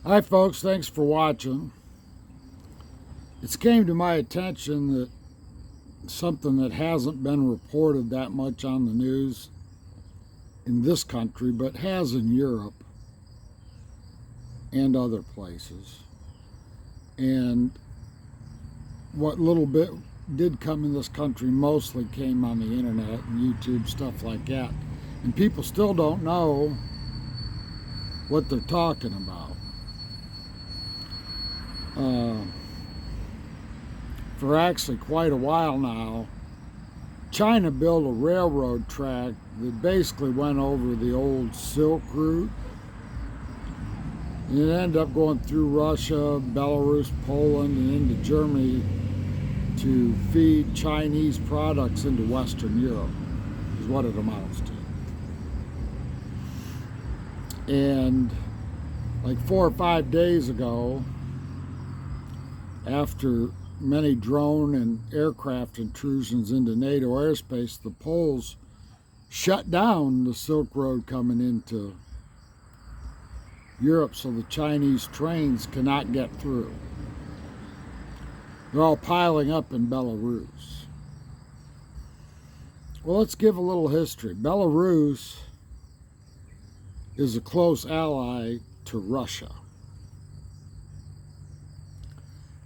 Hi folks, thanks for watching. It's came to my attention that something that hasn't been reported that much on the news in this country, but has in Europe and other places. And what little bit did come in this country mostly came on the internet and YouTube, stuff like that. And people still don't know what they're talking about. For actually quite a while now, China built a railroad track that basically went over the old Silk Route. And it ended up going through Russia, Belarus, Poland, and into Germany to feed Chinese products into Western Europe, is what it amounts to. And like 4 or 5 days ago, after many drone and aircraft intrusions into NATO airspace, the Poles shut down the Silk Road coming into Europe so the Chinese trains cannot get through. They're all piling up in Belarus. Well, let's give a little history. Belarus is a close ally to Russia.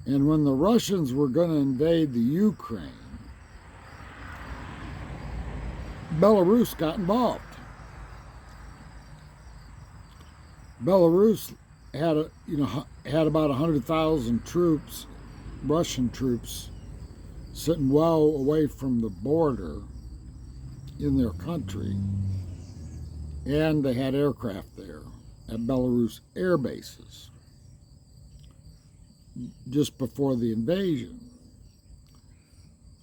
And when the Russians were going to invade the Ukraine, Belarus got involved. Belarus had about 100,000 troops, Russian troops, sitting well away from the border in their country, and they had aircraft there at Belarus air bases just before the invasion.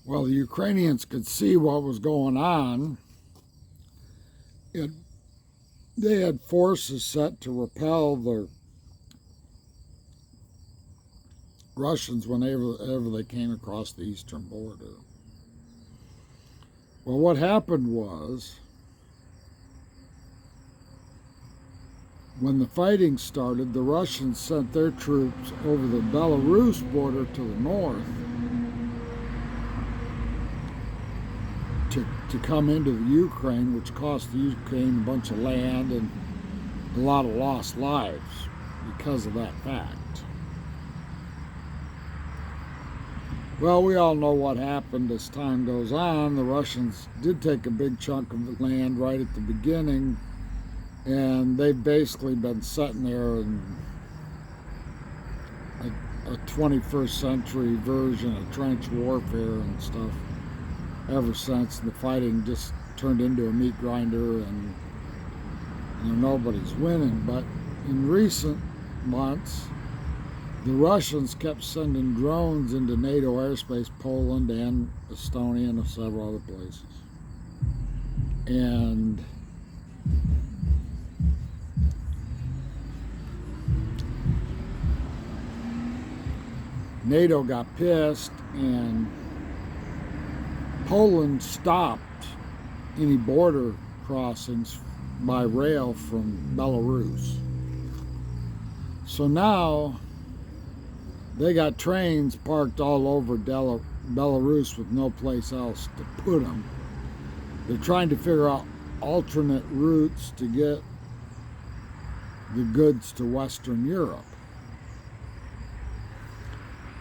Well, the Ukrainians could see what was going on. They had forces set to repel the Russians whenever they came across the eastern border. Well, what happened was, when the fighting started, the Russians sent their troops over the Belarus border to the north to come into the Ukraine, which cost the Ukraine a bunch of land and a lot of lost lives because of that fact. Well, we all know what happened as time goes on. The Russians did take a big chunk of the land right at the beginning, and they've basically been sitting there in a 21st century version of trench warfare and stuff ever since. The fighting just turned into a meat grinder, and nobody's winning. But in recent months, the Russians kept sending drones into NATO airspace, Poland and Estonia and several other places. And NATO got pissed, and Poland stopped any border crossings by rail from Belarus. So now they got trains parked all over Belarus with no place else to put them. They're trying to figure out alternate routes to get the goods to Western Europe.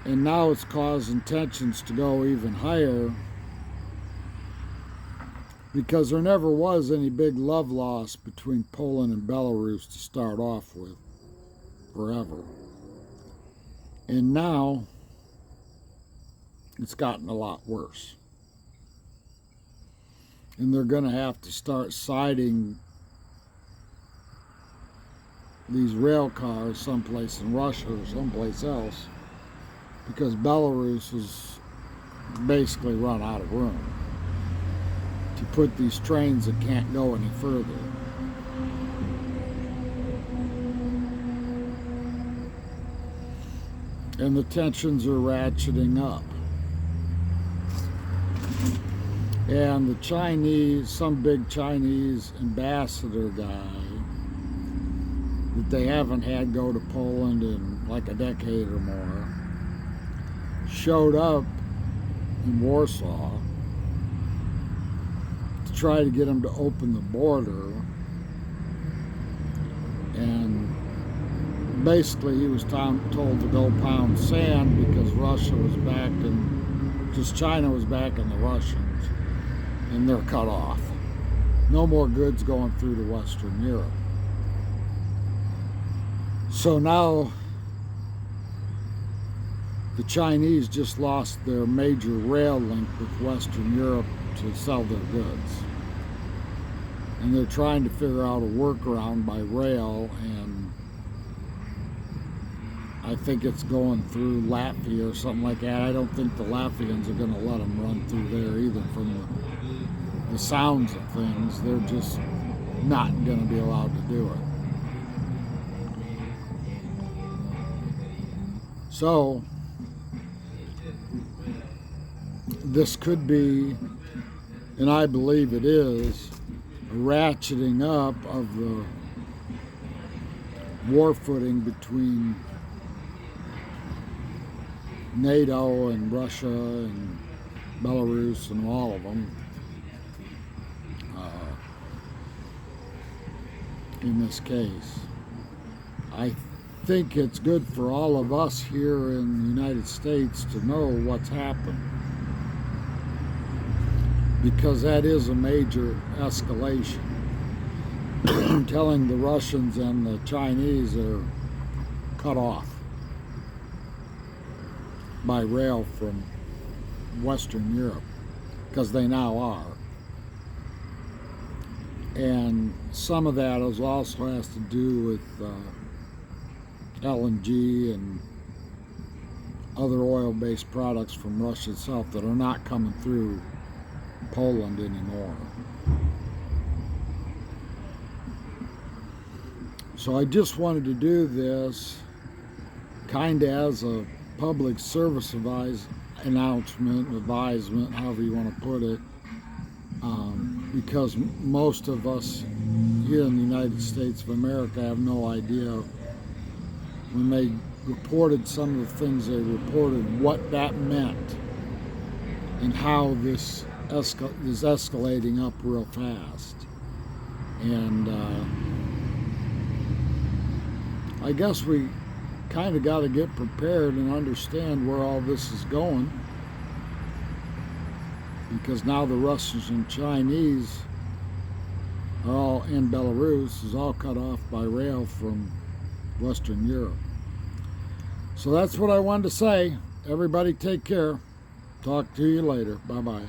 And now it's causing tensions to go even higher, because there never was any big love lost between Poland and Belarus to start off with, forever. And now it's gotten a lot worse. And they're going to have to start siding these rail cars someplace in Russia or someplace else, because Belarus has basically run out of room to put these trains that can't go any further. And the tensions are ratcheting up. And the Chinese, some big Chinese ambassador guy, that they haven't had go to Poland in like a decade or more showed up in Warsaw to try to get them to open the border. And basically he was told to go pound sand because Russia was backing, just China was backing the Russians, and they're cut off. No more goods going through to Western Europe. So now the Chinese just lost their major rail link with Western Europe to sell their goods. And they're trying to figure out a workaround by rail, and I think it's going through Latvia or something like that. I don't think the Latvians are going to let them run through there either. From the sounds of things, they're just not going to be allowed to do it. So this could be, and I believe it is, a ratcheting up of the war footing between NATO and Russia and Belarus and all of them in this case. I think it's good for all of us here in the United States to know what's happened, because that is a major escalation. Telling the Russians and the Chinese are cut off by rail from Western Europe, because they now are. And some of that also has to do with LNG and other oil-based products from Russia itself that are not coming through Poland anymore. So I just wanted to do this kind of as a public service announcement, advisement, however you want to put it, because most of us here in the United States of America have no idea, when they reported some of the things they reported, what that meant and how this is escalating up real fast. And I guess we kind of got to get prepared and understand where all this is going, because now the Russians and Chinese are all, and Belarus is all cut off by rail from Western Europe. So that's what I wanted to say. Everybody take care. Talk to you later. Bye-bye.